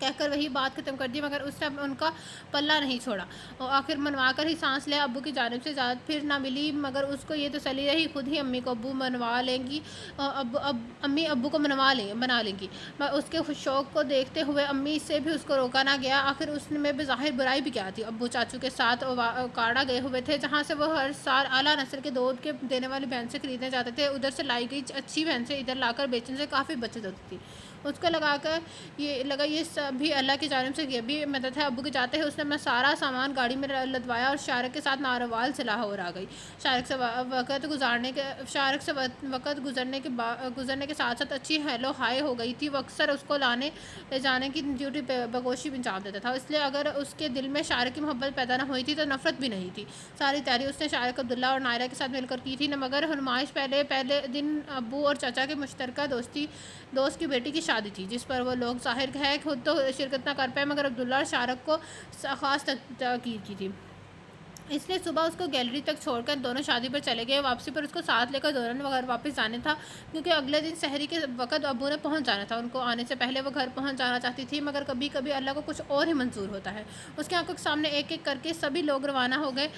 کہہ کر وہی بات ختم کر دی، مگر اس نے ان کا پلہ نہیں چھوڑا اور آخر منوا کر ہی سانس لیا۔ ابو کی جانب سے اجازت پھر نہ ملی، مگر اس کو یہ تسلی رہی خود ہی امی کو ابو منوا لیں گی، امی ابو کو بنا لیں گی۔ اس کے شوق کو دیکھتے ہوئے امی سے بھی اس کو روکا نہ گیا۔ آخر اس میں بظاہر برائی بھی کیا تھی؟ ابو چاچو کے ساتھ کاڑا گئے ہوئے تھے، جہاں سے وہ ہر سال اعلیٰ نسل کے دودھ کے دینے والی بھینسیں خریدنے جاتے تھے۔ ادھر سے لائی گئی اچھی بھینسیں ادھر لا کر بیچنے سے کافی بچت ہوتی تھی۔ اس کو لگا یہ سب بھی اللہ کی جانب سے یہ بھی مدد ہے۔ ابو کے جاتے ہی اس نے اپنا سارا سامان گاڑی میں لدوایا اور شارق کے ساتھ ناروال سے لاہور آ گئی۔ شارق سے وقت گزرنے کے ساتھ ساتھ اچھی ہیلو ہائی ہو گئی تھی۔ وہ اکثر اس کو لانے لے جانے کی ڈیوٹی بگوشی بھی انجام دیتا تھا، اس لیے اگر اس کے دل میں شارق کی محبت پیدا نہ ہوئی تھی تو نفرت بھی نہیں تھی۔ ساری تیاری اس نے شارق، عبداللہ اور نائرہ کے ساتھ مل کر کی تھی، مگر نمائش پہلے دن ابو اور چچا کے مشترکہ دوست کی بیٹی کی شادی تھی، جس پر وہ لوگ ظاہر ہے خود تو شرکت نہ کر پائے، مگر عبداللہ اور شارق کو خاص تاکید کی تھی۔ اس لیے صبح اس کو گیلری تک چھوڑ کر دونوں شادی پر چلے گئے۔ واپسی پر اس کو ساتھ لے کر دونوں گھر واپس جانا تھا، کیونکہ اگلے دن سحری کے وقت ابو نے پہنچ جانا تھا۔ ان کو آنے سے پہلے وہ گھر پہنچ جانا چاہتی تھی، مگر کبھی کبھی اللہ کو کچھ اور ہی منظور ہوتا ہے۔ اس کی آنکھوں کے سامنے ایک ایک کر کے سبھی لوگ روانہ ہو گئے۔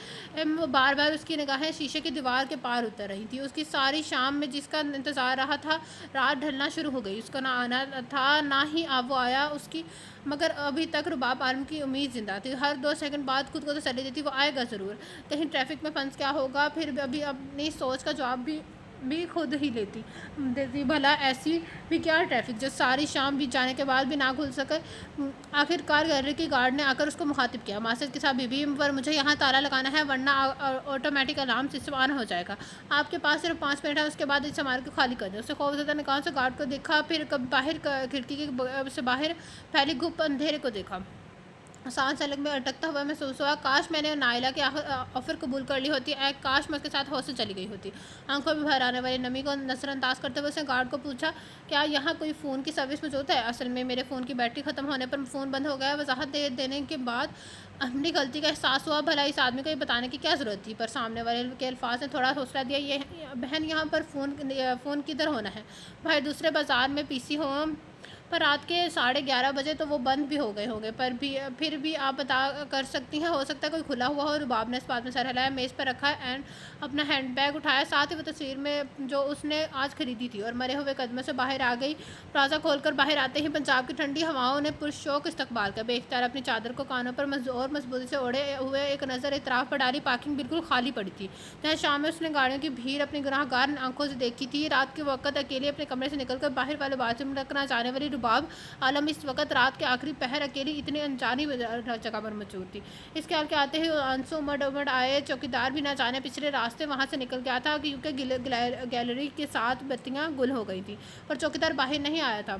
بار بار اس کی نگاہیں شیشے کی دیوار کے پار اتر رہی تھی۔ اس کی ساری شام میں جس کا انتظار رہا تھا، رات ڈھلنا شروع ہو گئی۔ اس کا نہ آنا تھا نہ ہی اب وہ آیا اس کی، مگر ابھی تک رباب عالم کی امید زندہ تھی۔ ہر 2 سیکنڈ بعد خود کو تسلی دیتی وہ آئے گا ضرور۔ کہیں ٹریفک میں پھنس گیا ہوگا، پھر ابھی اپنی سوچ کا جواب بھی خود ہی دیتی بھلا ایسی بھی کیا ٹریفک جو ساری شام بیت جانے کے بعد بھی نہ کھل سکے۔ آخر کار گیلری کی گارڈ نے آ کر اس کو مخاطب کیا، معذرت کے ساتھ بی پر مجھے یہاں تالا لگانا ہے، ورنہ آٹومیٹک الارم سسٹم آن ہو جائے گا۔ آپ کے پاس صرف 5 منٹ ہے، اس کے بعد اس عمارت کو خالی کر دیں۔ اس نے خوفزدہ نگاہوں سے گارڈ کو دیکھا، پھر باہر کھڑکی سے باہر پھیلی گھپ اندھیرے کو دیکھا۔ سانس الگ میں اٹکتا ہوا محسوس ہوا۔ کاش میں نے نائلہ کی آفر قبول کر لی ہوتی، کاش میں اس کے ساتھ ہوش سے چلی گئی ہوتی۔ آنکھوں میں بھر آنے والی نمی کو نظر انداز کرتے ہوئے اس نے گارڈ کو پوچھا، کیا یہاں کوئی فون کی سروس موجود ہے؟ اصل میں میرے فون کی بیٹری ختم ہونے پر فون بند ہو گیا۔ وضاحت دینے کے بعد اپنی غلطی کا احساس ہوا۔ بھلا اس آدمی کو یہ بتانے کی کیا ضرورت تھی؟ پر سامنے والے کے الفاظ نے تھوڑا حوصلہ دیا۔ یہ بہن یہاں پر فون کدھر ہونا ہے؟ بھائی دوسرے بازار میں پی سی ہوم پر رات کے 11:30 بجے تو وہ بند بھی ہو گئے ہوں گے، پر پھر بھی آپ بتا کر سکتی ہیں، ہو سکتا ہے کوئی کھلا ہوا ہو۔ رباب نے اس بات میں سر ہلایا، میز پر رکھا اینڈ اپنا ہینڈ بیگ اٹھایا، ساتھ ہی وہ تصویر میں جو اس نے آج خریدی تھی، اور مرے ہوئے قدموں سے باہر آ گئی۔ دروازہ کھول کر باہر آتے ہی پنجاب کی ٹھنڈی ہواؤں نے پرشوق استقبال کیا۔ بے اختیار اپنی چادر کو کانوں پر اور مضبوطی سے اوڑھے ہوئے ایک نظر اطراف پر ڈالی۔ پارکنگ بالکل خالی پڑی تھی، جہاں شام میں اس نے گاڑیوں کی بھیڑ اپنی گناہ گار آنکھوں سے دیکھی تھی۔ رات کے وقت اکیلی اپنے کمرے سے نکل کر باہر والے باتھ روم تک نہ جانے والی رباب عالم اس وقت رات کے آخری پہر اکیلی اتنی انجانی جگہ پر موجود تھی۔ اس خیال کے آتے ہی آنسو امڑ آئے۔ چوکیدار بھی نہ جانے پچھلے راستے وہاں سے نکل گیا تھا، کیونکہ گیلری کے ساتھ بتیاں گل ہو گئی تھیں، پر چوکیدار باہر نہیں آیا تھا۔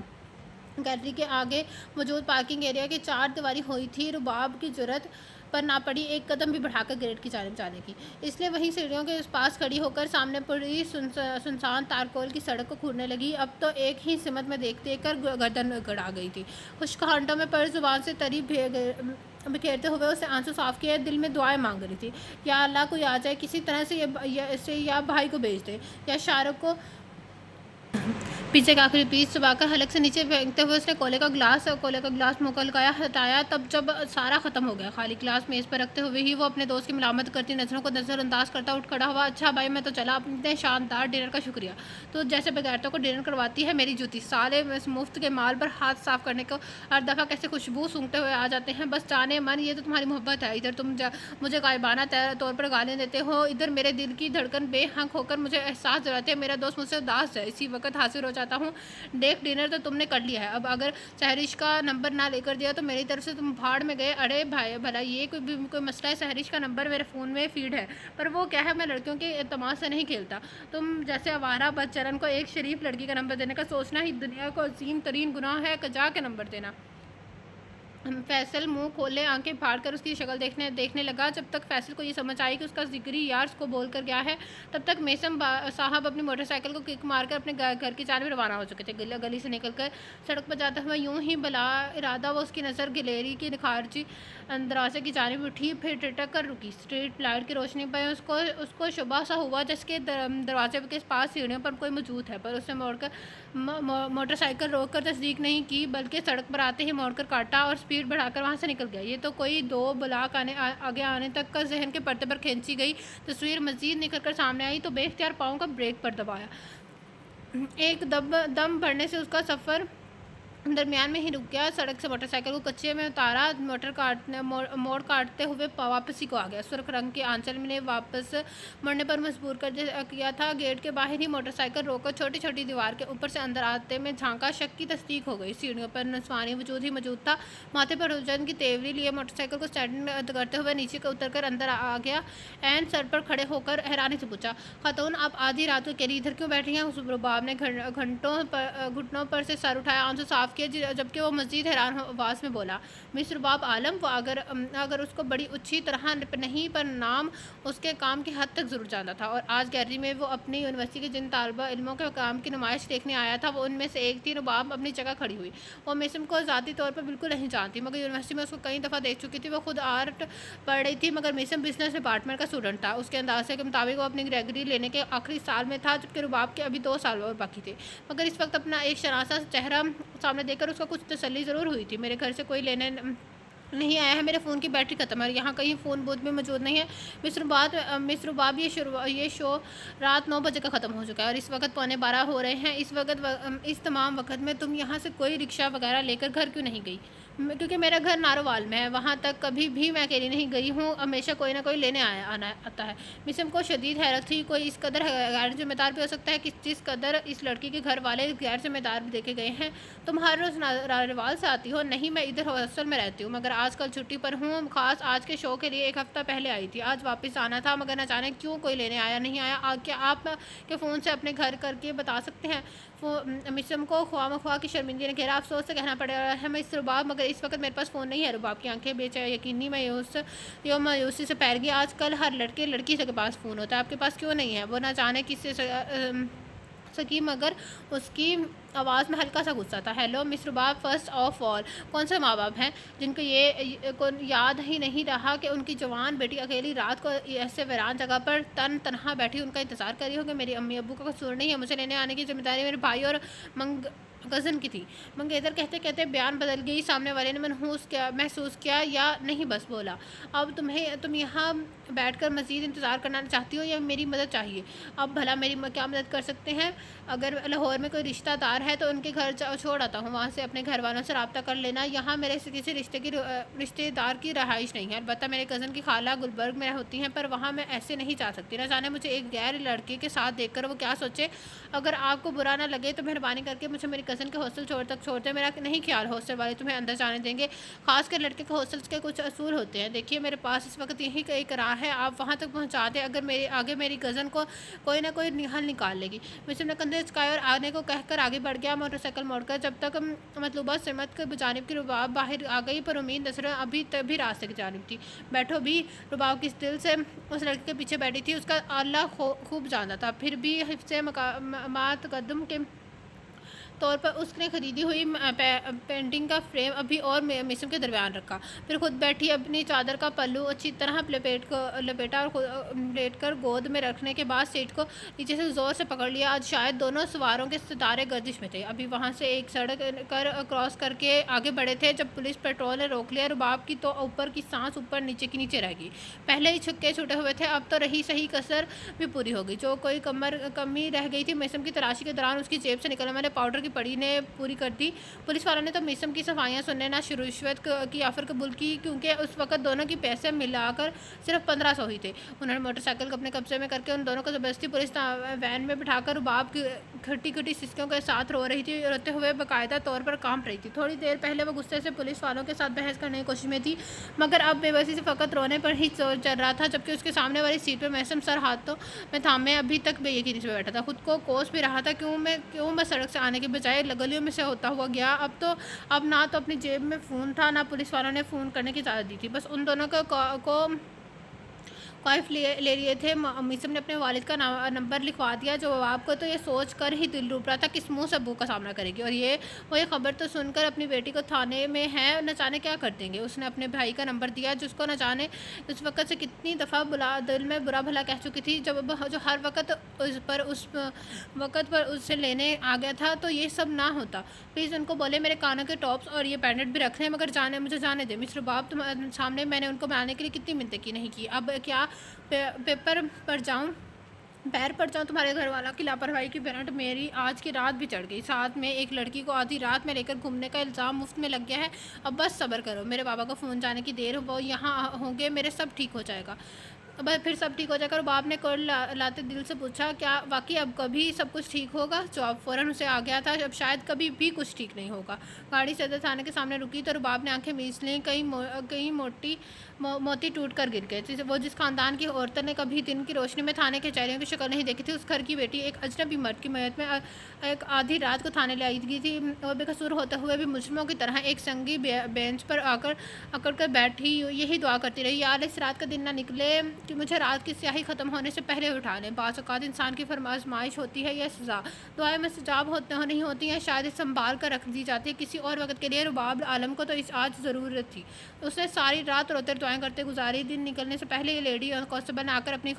گیلری کے آگے موجود پارکنگ ایریا کی 4 دیواری ہوئی تھی۔ رباب کی جرأت پر نہ پڑی ایک قدم بھی بڑھا کر گیٹ کی جانب جانے کی، اس لیے وہیں سیڑھیوں کے پاس کھڑی ہو کر سامنے پڑی سنسان تارکول کی سڑک کو کھودنے لگی۔ اب تو ایک ہی سمت میں دیکھ کر گردن گڑا گئی تھی۔ خشک ہونٹوں میں پر زبان سے تری بکھیرتے ہوئے اسے آنسو صاف کیے، دل میں دعائیں مانگ رہی تھی، یا اللہ کوئی آ جائے کسی طرح سے، یا بھائی کو بھیج دے، یا شارق کو پیچھے کا آخری پیس چبا کر حلق سے نیچے پھینکتے ہوئے اس نے کولے کا گلاس منہ کو لگایا، ہٹایا۔ تب جب سارا ختم ہو گیا، خالی گلاس میز پر رکھتے ہوئے ہی وہ اپنے دوست کی ملامت کرتی نظروں کو نظر انداز کرتا اٹھ کھڑا ہوا۔ اچھا بھائی میں تو چلا، اپنے شاندار ڈنر کا شکریہ۔ تو جیسے بغیرتوں کو ڈنر کرواتی ہے میری جوتی، سالے مفت کے مال پر ہاتھ صاف کرنے کو ہر دفعہ کیسے خوشبو سونگھتے ہوئے آ جاتے ہیں۔ بس جانے من، یہ تو تمہاری محبت ہے۔ ادھر تم مجھے غائبانہ طور پر گالیاں دیتے ہو، ادھر میرے دل کی دھڑکن بے حق ہو کر مجھے احساس دلاتے ہیں میرا دوست مجھ سے اداس ہے۔ اسی وقت حاضر ہو جاتا ہوں، دیکھ ڈنر تو تم نے کر لیا ہے، اب اگر سحرش کا نمبر نہ لے کر دیا تو میری طرف سے تم بھاڑ میں گئے۔ ارے بھائی بھلا یہ کوئی مسئلہ ہے؟ سحرش کا نمبر میرے فون میں فیڈ ہے، پر وہ کیا ہے، میں لڑکیوں کے اعتماد سے نہیں کھیلتا۔ تم جیسے آوارہ بدچلن کو ایک شریف لڑکی کا نمبر دینے کا سوچنا ہی دنیا کو عظیم ترین گناہ ہے، جا کے نمبر دینا۔ فیصل منہ کھولے آنکھیں پھاڑ کر اس کی شکل دیکھنے لگا۔ جب تک فیصل کو یہ سمجھ آئی کہ اس کا ذکری یار اس کو بول کر گیا ہے، تب تک میثم صاحب اپنی موٹر سائیکل کو کک مار کر اپنے گھر کی جانب روانہ ہو چکے تھے۔ گلی سے نکل کر سڑک پر جاتا ہوا یوں ہی بلا ارادہ وہ اس کی نظر گلیری کی خارجی دروازے کی جانب اٹھی، پھر ٹھٹک کر رکی۔ اسٹریٹ لائٹ کی روشنی پر اس کو شبہ سا ہوا جس کے دروازے کے پاس سیڑھیوں پر کوئی موجود ہے، پر اس نے موٹر سائیکل روک کر تصدیق نہیں کی، بلکہ سڑک پر آتے ہی موڑ کر کاٹا اور سپیڈ بڑھا کر وہاں سے نکل گیا۔ یہ تو کوئی 2 بلاک آگے آنے تک کا ذہن کے پردے پر کھینچی گئی تصویر مزید نکل کر سامنے آئی تو بے اختیار پاؤں کا بریک پر دبایا۔ ایک دم بڑھنے سے اس کا سفر درمیان میں ہی رک گیا۔ سڑک سے موٹر سائیکل کو کچے میں اتارا، موڑ کاٹتے ہوئے واپسی کو آ گیا۔ سرخ رنگ کے آنچل نے واپس مڑنے پر مجبور کر کیا تھا۔ گیٹ کے باہر ہی موٹر سائیکل روک کر چھوٹی چھوٹی دیوار کے اوپر سے اندر آتے میں جھانکا، شک کی تصدیق ہو گئی۔ سیڑھیوں پر نسوانی وجود ہی موجود تھا۔ ماتھے پر الجھن کی تیوری لیے موٹر سائیکل کو اسٹینڈ کرتے ہوئے نیچے اتر کر اندر آ گیا۔ عین سر پر کھڑے ہو کر حیرانی سے پوچھا، خاتون آپ آدھی رات کو اکیلی ادھر کیوں بیٹھی ہیں؟ اس رباب نے گھٹنوں پر سے سر اٹھایا، آنسو صاف کیا، جبکہ وہ مزید حیران آواز میں بولا، مس رباب عالم، وہ اگر اس کو بڑی اچھی طرح نہیں پر نام اس کے کام کی حد تک ضرور جانتا تھا، اور آج گیلری میں وہ اپنی یونیورسٹی کے جن طالبہ علموں کے کام کی نمائش دیکھنے آیا تھا وہ ان میں سے ایک تھی۔ رباب اپنی جگہ کھڑی ہوئی۔ وہ میثم کو ذاتی طور پر بالکل نہیں جانتی، مگر یونیورسٹی میں اس کو کئی دفعہ دیکھ چکی تھی۔ وہ خود آرٹ پڑھ رہی تھی، مگر میثم بزنس ڈپارٹمنٹ کا اسٹوڈنٹ تھا۔ اس کے اندازے کے مطابق وہ اپنی ڈگری لینے کے آخری سال میں تھا، جبکہ رباب کے ابھی 2 سال اور باقی تھے۔ مگر اس وقت اپنا ایک شناسا چہرہ سامنے دیکھ کر اس کو کچھ تسلی ضرور ہوئی تھی۔ میرے گھر سے کوئی لینے نہیں آیا ہے، میرے فون کی بیٹری ختم ہے، یہاں کہیں فون بوتھ بھی موجود نہیں ہے۔ مس رباب یہ شو رات 9 بجے کا ختم ہو چکا ہے اور اس وقت 11:15 ہو رہے ہیں۔ اس تمام وقت میں تم یہاں سے کوئی رکشہ وغیرہ لے کر گھر کیوں نہیں گئی؟ کیونکہ میرا گھر نارووال میں ہے، وہاں تک کبھی بھی میں اکیلی نہیں گئی ہوں، ہمیشہ کوئی نہ کوئی لینے آتا ہے۔ میثم کو شدید حیرت تھی، کوئی اس قدر غیر ذمہ دار بھی ہو سکتا ہے کہ جس قدر اس لڑکی کے گھر والے غیر ذمہ دار بھی دیکھے گئے ہیں۔ تم ہر روز نارووال سے آتی ہو؟ نہیں، میں ادھر ہاسٹل میں رہتی ہوں، مگر آج کل چھٹی پر ہوں، خاص آج کے شو کے لیے 1 ہفتہ پہلے آئی تھی۔ آج واپس آنا تھا، مگر نہ جانے کیوں کوئی لینے نہیں آیا۔ کیا آپ کے فون سے اپنے گھر کر کے بتا سکتے ہیں؟ میثم کو خواہ مخواہ کی شرمندگی نے گھیرا، افسوس سے کہنا پڑ رہا ہے مس رباب، مگر اس وقت میرے پاس فون نہیں ہے۔ رباب کی آنکھیں بے یقینی مایوسی سے پھیل گئی۔ آج کل ہر لڑکی کے پاس فون ہوتا ہے، آپ کے پاس کیوں نہیں ہے؟ وہ نہ جانے کس سے سکی، مگر اس کی آواز میں ہلکا سا غصہ تھا۔ Hello miss Rabab, first of all کون سے ماں باپ ہیں جن کو یہ یاد ہی نہیں رہا کہ ان کی جوان بیٹی اکیلی رات کو ایسے ویران جگہ پر تنہا بیٹھی ان کا انتظار کر رہی ہوگی؟ میری امی ابو کا قصور نہیں ہے، مجھے لینے آنے کی ذمہ داری میرے بھائی اور کزن کی تھی۔ منگیتر کہتے کہتے بیان بدل گئی۔ سامنے والے نے محسوس کیا یا نہیں بس بولا، اب تم یہاں بیٹھ کر مزید انتظار کرنا چاہتی ہو یا میری مدد چاہیے؟ اب بھلا میری کیا مدد کر سکتے ہیں؟ اگر لاہور میں کوئی رشتہ دار ہے تو ان کے گھر چھوڑ آتا ہوں، وہاں سے اپنے گھر والوں سے رابطہ کر لینا۔ یہاں میرے کسی رشتے دار کی رہائش نہیں ہے، البتہ میرے کزن کی خالہ گلبرگ میں ہوتی ہیں، پر وہاں میں ایسے نہیں جا سکتی، نہ جانے مجھے ایک غیر لڑکے کے ساتھ دیکھ کر وہ کیا سوچے۔ اگر آپ کو برا نہ لگے تو مہربانی کر کے مجھے میری کزن کے ہاسٹل تک چھوڑ دیں، میرا نہیں خیال ہاسٹل والے تمہیں اندر جانے دیں گے، خاص کر لڑکے کے ہاسٹلس کے کچھ اصول ہوتے ہیں۔ دیکھیے میرے پاس اس وقت یہی ایک راہ ہے، آپ وہاں تک پہنچا دیں، اگر آگے میری کزن کو کوئی نہ کوئی حل نکال لے گی۔ میثم نے کندھے چکائے اور آنے کو کہہ کر آگے بڑھ گیا، موٹر سائیکل موڑ کر۔ جب تک مطلوبہ سمت کی جانب کی رباب باہر آ گئی، پر امید نظر ابھی بھی راستے کی جانب تھی۔ بیٹھو بھی، رباب کس دل سے اس لڑکے کے پیچھے بیٹھی تھی اس کا اللہ خوب جانتا تھا، پھر بھی حفظ مقدم کے طور پر اس نے خریدی ہوئی پینٹنگ کا فریم ابھی اور میثم کے درمیان رکھا، پھر خود بیٹھی، اپنی چادر کا پلو اچھی طرح لپیٹا اور لیٹ کر گود میں رکھنے کے بعد سیٹ کو نیچے سے زور سے پکڑ لیا۔ آج شاید دونوں سواروں کے ستارے گردش میں تھے، ابھی وہاں سے ایک سڑک کراس کر کے آگے بڑھے تھے جب پولیس پیٹرول نے روک لیا۔ رباب کی تو اوپر کی سانس اوپر نیچے کی نیچے رہ گئی، پہلے ہی چھکے چھوٹے ہوئے تھے، اب تو رہی صحیح کسر بھی پوری ہو گئی، جو کوئی کمی رہ گئی تھی۔ میثم کی تلاشی کے دوران اس کی جیب سے نکلنے والے پاؤڈر کی پڑی نے پوری کر دی۔ پولیس والوں نے تو میثم کی صفائیاں سننے نہ رشوت کی آفر قبول کی، کیونکہ اس وقت دونوں کی پیسے ملا کر صرف 1500 ہی تھے۔ انہوں نے موٹر سائیکل کو اپنے قبضے میں کر کے ان دونوں کو زبردستی پولیس وین میں بٹھا کر رباب کی کھٹی سسکیوں کے ساتھ روتے ہوئے باقاعدہ طور پر کانپ رہی تھی۔ تھوڑی دیر پہلے وہ غصے سے پولیس والوں کے ساتھ بحث کرنے کی کوشش میں تھی، مگر اب بے بسی سے فقط رونے پر ہی زور چل رہا تھا، جبکہ اس کے سامنے والی سیٹ پر میثم سر ہاتھوں میں تھامے ابھی تک بے یقینی سے بیٹھا تھا۔ خود کو کوس بھی رہا تھا، کیوں میں سڑک سے آنے کے بجائے گلیوں میں سے ہوتا ہوا گیا۔ اب نہ تو اپنی جیب میں فون تھا، نہ پولیس والوں نے فون کرنے کی اجازت دی تھی، بس ان دونوں کو کوائف لے لیے تھے۔ میثم نے اپنے والد کا نمبر لکھوا دیا جواب کو، تو یہ سوچ کر ہی دل ڈوب رہا تھا کس منہ سے ابو کا سامنا کرے گی، اور وہ یہ خبر تو سن کر اپنی بیٹی کو تھانے میں ہے نہ جانے کیا کر دیں گے۔ اس نے اپنے بھائی کا نمبر دیا جس کو نہ جانے اس وقت سے کتنی دفعہ دل میں برا بھلا کہہ چکی تھی، جو ہر وقت اس وقت پر اس سے لینے آ گیا تھا تو یہ سب نہ ہوتا۔ پلیز ان کو بولے میرے کانوں کے ٹاپس اور یہ بینڈٹ بھی رکھ لیں، مگر مجھے جانے دیں مسٹر باب، تمہارے سامنے میں نے ان کو بنانے کے لیے کتنی منتیں کی نہیں کی، اب کیا پیر پر جاؤں تمہارے گھر والا کی لاپرواہی کی بینٹ میری آج کی رات بھی چڑھ گئی، ساتھ میں ایک لڑکی کو آدھی رات میں لے کر گھومنے کا الزام مفت میں لگ گیا ہے۔ اب بس صبر کرو، میرے بابا کو فون جانے کی دیر، وہ یہاں ہوں گے، میرے سب ٹھیک ہو جائے گا، پھر سب ٹھیک ہو جائے گا۔ باب نے کال لاتے دل سے پوچھا کیا واقعی اب کبھی سب کچھ ٹھیک ہوگا؟ جواب فوراً اسے آ گیا تھا، اب شاید کبھی بھی کچھ ٹھیک نہیں ہوگا۔ گاڑی صدر تھانے کے سامنے رکی تو رباب نے آنکھیں میچ لیں، کئی موتی ٹوٹ کر گر گئے۔ وہ جس خاندان کی عورتوں نے کبھی دن کی روشنی میں تھانے کے چہروں کی شکل نہیں دیکھی تھی، اس گھر کی بیٹی ایک اجنبی مرد کی میت میں ایک آدھی رات کو تھانے لے آئی گئی تھی، اور بے قصور ہوتے ہوئے بھی مجرموں کی طرح ایک سنگی بینچ پر اکڑ کر بیٹھی یہی دعا کرتی رہی، یا اللہ اس رات کا دن نہ نکلے کہ مجھے رات کی سیاہی ختم ہونے سے پہلے اٹھا لیں۔ بعض اوقات انسان کی آزمائش ہوتی ہے یا سزا، دعائیں مستجاب نہیں ہوتی ہیں، شاید سنبھال کر رکھ دی جاتی ہے کسی اور وقت کے لیے۔ رباب عالم کو تو اس آج ضرورت تھی، اس نے ساری رات روتے دعائیں کرتے گزاری۔ دن نکلنے سے پہلے یہ لیڈی اور کانسٹیبل نے آ کر اپنی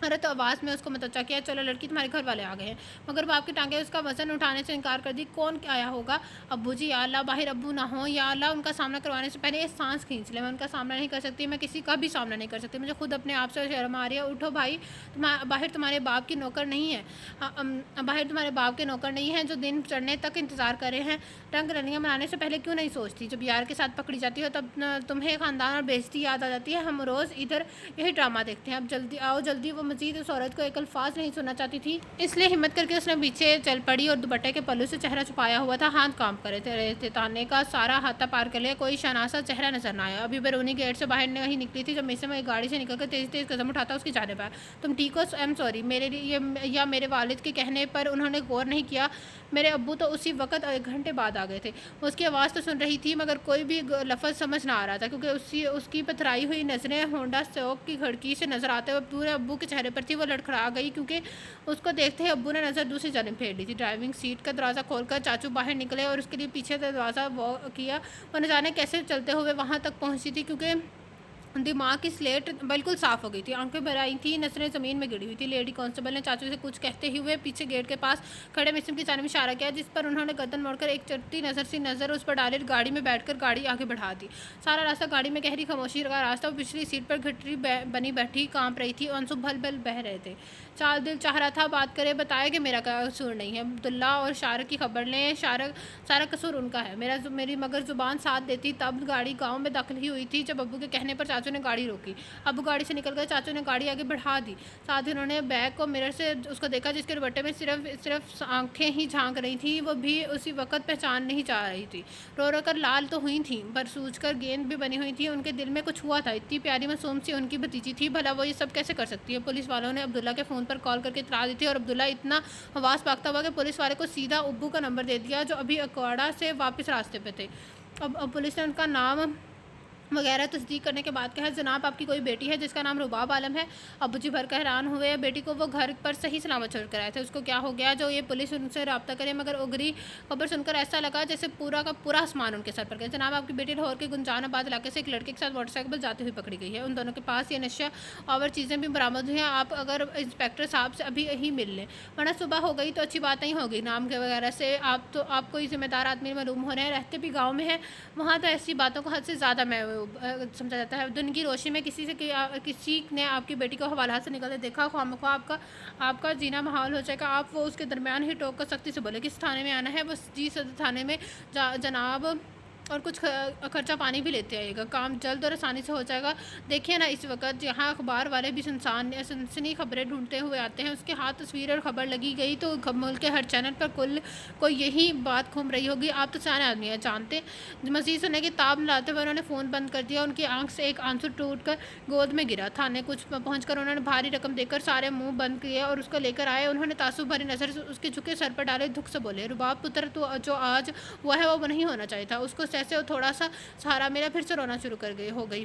حیرت آواز میں اس کو متوجہ کیا، چلو لڑکی تمہارے گھر والے آ گئے ہیں، مگر باپ کی ٹانگیں اس کا وزن اٹھانے سے انکار کر دی۔ کون آیا ہوگا؟ ابو جی، یا اللہ باہر ابو نہ ہوں، یا اللہ ان کا سامنا کروانے سے پہلے یہ سانس کھینچ لیں، میں ان کا سامنا نہیں کر سکتی، میں کسی کا بھی سامنا نہیں کر سکتی، مجھے خود اپنے آپ سے شرم آ رہی ہے۔ اٹھو بھائی، باہر تمہارے باپ کی نوکر نہیں ہے، باہر تمہارے باپ کے نوکر نہیں ہیں جو دن چڑھنے تک انتظار کر رہے ہیں۔ رنگ رلیاں منانے سے پہلے کیوں نہیں سوچتی؟ جب یار کے ساتھ پکڑی جاتی ہو تب تمہیں خاندان اور بےعزتی یاد آ جاتی ہے۔ ہم روز ادھر یہی ڈرامہ دیکھتے ہیں، اب جلدی آؤ جلدی۔ وہ مزید اس عورت کو ایک الفاظ نہیں سننا چاہتی تھی، اس لیے ہمت کر کے اس نے پیچھے چل پڑی اور دوپٹے کے پلو سے چہرہ چھپایا ہوا تھا، ہاتھ کام کر رہے تھے۔ تانے کا سارا احاطہ پار کر لیا، کوئی شناسا چہرہ نظر نہ آیا۔ ابھی بیرونی گیٹ سے باہر نہیں نکلی تھی جب میثم ایک گاڑی سے نکل کر تیز قدم اٹھاتا اس کی جانب آیا۔ تم ٹھیک ہو؟ ایم سوری، میرے لیے یا میرے والد کے کہنے پر انہوں نے غور نہیں کیا، میرے ابو تو اسی وقت 1 گھنٹے بعد آ گئے تھے۔ اس کی آواز تو سن رہی تھی مگر کوئی بھی لفظ سمجھ نہ آ رہا تھا، کیونکہ اس کی پتھرائی ہوئی نظریں ہونڈا سیوک کی کھڑکی سے نظر آتے ہوئے پورے ابو کے چہرے پر تھی۔ وہ لڑکھڑا گئی کیونکہ اس کو دیکھتے ہی ابو نے نظر دوسری جانب پھیر لی تھی۔ ڈرائیونگ سیٹ کا دروازہ کھول کر چاچو باہر نکلے اور اس کے لیے پیچھے دروازہ کیا۔ وہ نہ جانے کیسے چلتے ہوئے وہاں تک پہنچی تھی، کیونکہ دماغ کی سلیٹ بالکل صاف ہو گئی تھی، آنکھیں بھر آئی تھیں، نظریں زمین میں گری ہوئی تھی۔ لیڈی کانسٹیبل نے چاچو سے کچھ کہتے ہوئے پیچھے گیٹ کے پاس کھڑے میثم کی جانب اشارہ کیا، جس پر انہوں نے گردن موڑ کر ایک چٹتی نظر اس پر ڈالے، گاڑی میں بیٹھ کر گاڑی آگے بڑھا دی۔ سارا راستہ گاڑی میں گہری خاموشی کا راستہ، وہ پچھلی سیٹ پر گھٹری بنی بیٹھی کانپ رہی تھی، آنسو بھل بھل بہہ رہے تھے۔ دل چاہ رہا تھا بات کرے، بتائے کہ میرا قصور نہیں ہے، عبداللہ اور شارق کی خبر لیں، سارا قصور ان کا ہے، میری مگر زبان ساتھ دیتی۔ تب گاڑی گاؤں میں داخل ہی ہوئی تھی جب ابو کے کہنے پر چاچو نے گاڑی روکی۔ ابو گاڑی سے نکل گئے، چاچو نے گاڑی آگے بڑھا دی، ساتھ ہی انہوں نے بیگ کو مرر سے اس کو دیکھا جس کے دوپٹے میں صرف آنکھیں ہی جھانک رہی تھیں، وہ بھی اسی وقت پہچان نہیں چاہ رہی تھی، رو کر لال تو ہوئی تھیں پر سوج کر گیند بھی بنی ہوئی تھی، ان کے دل میں کچھ ہوا تھا، اتنی پیاری معصوم سی ان کی بھتیجی تھی، بھلا وہ یہ سب کیسے کر سکتی ہے؟ پولیس والوں نے عبداللہ کے فون پر کال کر کے اطلاع دی تھی، اور عبداللہ اتنا حواس باختہ ہوا کہ پولیس والے کو سیدھا ابو کا نمبر دے دیا جو ابھی اکواڑا سے واپس راستے پہ تھے۔ اب پولیس نے ان کا نام وغیرہ تصدیق کرنے کے بعد کہا، جناب آپ کی کوئی بیٹی ہے جس کا نام رباب عالم ہے؟ ابو جی بھر کر حیران ہوئے، بیٹی کو وہ گھر پر صحیح سلامت چھوڑ کر آئے تھے، اس کو کیا ہو گیا جو یہ پولیس ان سے رابطہ کرے؟ مگر اگری خبر سن کر ایسا لگا جیسے پورا کا پورا آسمان ان کے سر پر گیا۔ جناب آپ کی بیٹی لاہور کے گنجان آباد علاقے سے ایک لڑکے کے ساتھ موٹر سائیکل پر جاتے ہوئے پکڑی گئی ہے، ان دونوں کے پاس یہ نشہ آور چیزیں بھی برآمد ہوئی ہیں، آپ اگر انسپکٹر صاحب سے ابھی ہی مل لیں، ورنہ صبح ہو گئی تو اچھی بات نہیں ہوگی۔ نام کے وغیرہ سے آپ کوئی ذمہ دار آدمی معلوم ہو رہے ہیں، رہتے بھی گاؤں میں ہیں، وہاں تو ایسی باتوں کو حد سے زیادہ سمجھا جاتا ہے۔ دن کی روشنی میں کسی نے آپ کی بیٹی کو حوالات سے نکلتے دیکھا، خواہ آپ کا جینا محال ہو جائے گا۔ آپ وہ اس کے درمیان ہی ٹوک کر سختی سے بولے، کس تھانے میں آنا ہے؟ بس جی صدر تھانے میں جناب اور کچھ خرچہ پانی بھی لیتے آئیے گا، کام جلد اور آسانی سے ہو جائے گا۔ دیکھیے نا اس وقت جہاں اخبار والے بھی سنسنی خبریں ڈھونڈتے ہوئے آتے ہیں، اس کے ہاتھ تصویر اور خبر لگی گئی تو ملک کے ہر چینل پر کوئی یہی بات گھوم رہی ہوگی۔ آپ تو سارے آدمی ہیں جانتے۔ مزید سننے کی تاب نہ لاتے ہوئے انہوں نے فون بند کر دیا، ان کی آنکھ سے ایک آنسو ٹوٹ کر گود میں گرا۔ تھانے کچھ پہنچ کر انہوں نے بھاری رقم دے کر سارے منہ بند کیے اور اس کو لے کر آئے۔ انہوں نے تعصب بھری نظر سے اس کے جھکے سر پر ڈالے، دکھ سے بولے، رباب پتر تو جو آج ہوا ہے وہ نہیں ہونا چاہیے تھا۔ اس کو سے تھوڑا سا سہارا ملا، پھر سے رونا شروع ہو گئی۔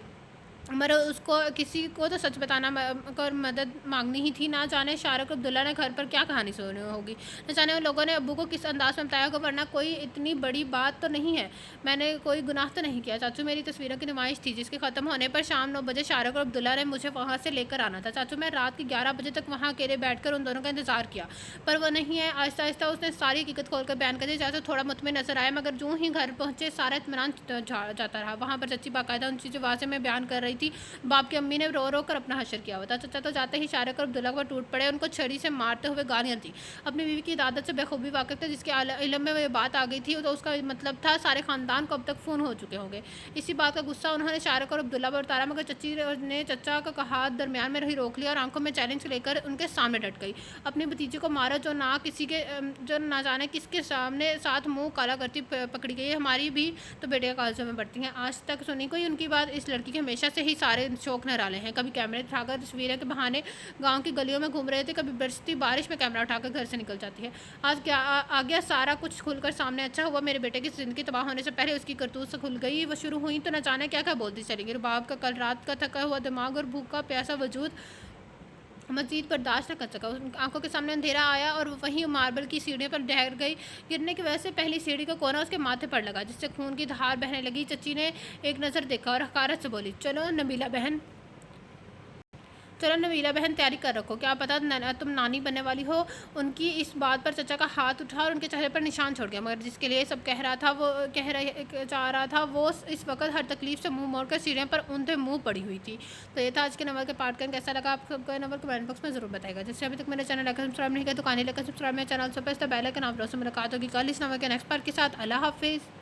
مگر اس کو کسی کو تو سچ بتانا کر مدد مانگنی ہی تھی۔ نہ جانے شارق عبداللہ نے گھر پر کیا کہانی سنی ہوگی، نہ جانے ان لوگوں نے ابو کو کس انداز میں بتایا ہوگا، ورنہ کوئی اتنی بڑی بات تو نہیں ہے، میں نے کوئی گناہ تو نہیں کیا۔ چاچو میری تصویروں کی نمائش تھی جس کے ختم ہونے پر شام 9 بجے شارق اور عبداللہ نے مجھے وہاں سے لے کر آنا تھا۔ چاچو میں رات کی 11 بجے تک وہاں اکیلے بیٹھ کر ان دونوں کا انتظار کیا، پر وہ نہیں ہے۔ آہستہ آہستہ اس نے ساری حقیقت کھول کر بیان کر دی۔ چاچو تھوڑا مطمئن نظر آیا، مگر جو ہی گھر پہنچے سارا اطمینان جاتا رہا۔ وہاں پر چچی باقاعدہ ان چیزوں واضح میں بیان کر رہی تھی۔ باپ کی امی نے رو رو کر اپنا حشر کیا ہوا تھا۔ چچا تو جاتے ہی شارق اور عبداللہ پر ٹوٹ پڑے، ان کو چھڑی سے مارتے ہوئے گالیاں دیں۔ اپنی بیوی کی عادت سے بخوبی واقف تھے، جس کے علم میں وہ بات آ گئی تھی تو اس کا مطلب تھا سارے خاندان کو اب تک فون ہو چکے ہوں گے۔ اسی بات کا غصہ انہوں نے شارق اور عبداللہ پر اتارا، مگر چچی نے چچا کا ہاتھ درمیان میں روک لیا اور آنکھوں میں چیلنج لے کر ان کے سامنے ڈٹ گئی۔ اپنی بھتیجی کو مارا جو نہ جانے کس کے ساتھ منہ کالا کرتی پکڑی گئی۔ ہماری بھی تو بیٹیاں کالجوں میں پڑھتی ہیں، آج تک سنی کوئی ان کی بات؟ اس لڑکی کے ہمیشہ سے ہی سارے شوق نرالے ہیں، کبھی کیمرے اٹھا کر تصویریں کے بہانے گاؤں کی گلیوں میں گھوم رہے تھے، کبھی برستی بارش میں کیمرہ اٹھا کر گھر سے نکل جاتی ہے۔ آج کیا آ گیا سارا کچھ کھل کر سامنے۔ اچھا ہوا میرے بیٹے کی زندگی تباہ ہونے سے پہلے اس کی کرتوت سے کھل گئی، وہ شروع ہوئی تو نہ جانے کیا کیا بولتی چلی گئی۔ رباب کا کل رات کا تھکا ہوا دماغ اور بھوکا پیاسا وجود مزید برداشت نہ کر سکا۔ آنکھوں کے سامنے اندھیرا آیا اور وہ وہیں ماربل کی سیڑھیوں پر ٹھہر گئی۔ گرنے کی وجہ سے پہلی سیڑھی کا کونا اس کے ماتھے پر لگا، جس سے خون کی دھار بہنے لگی۔ چچی نے ایک نظر دیکھا اور حقارت سے بولی، چلو نبیلہ بہن تیاری کر رکھو، کیا پتہ تم نانی بننے والی ہو۔ ان کی اس بات پر چچا کا ہاتھ اٹھا اور ان کے چہرے پر نشان چھوڑ گیا، مگر جس کے لیے سب چاہ رہا تھا وہ اس وقت ہر تکلیف سے منہ موڑ کر سیڑھیوں پر اوندھے منہ پڑی ہوئی تھی۔ تو یہ تھا آج کے ناول کا پارٹ 10۔ کیسا لگا آپ سب کا ناول کمنٹ باکس میں ضرور بتائے گا۔ جس سے ابھی تک میرے چینل لائک سبسکرائب نہیں کیا تو کہانی لائک سبسکرائب میرے چینل سے بیل آئکن آپ لوگوں سے ملاقات ہوگی کل اس ناول کے نیکسٹ پارٹ کے ساتھ۔ اللہ حافظ۔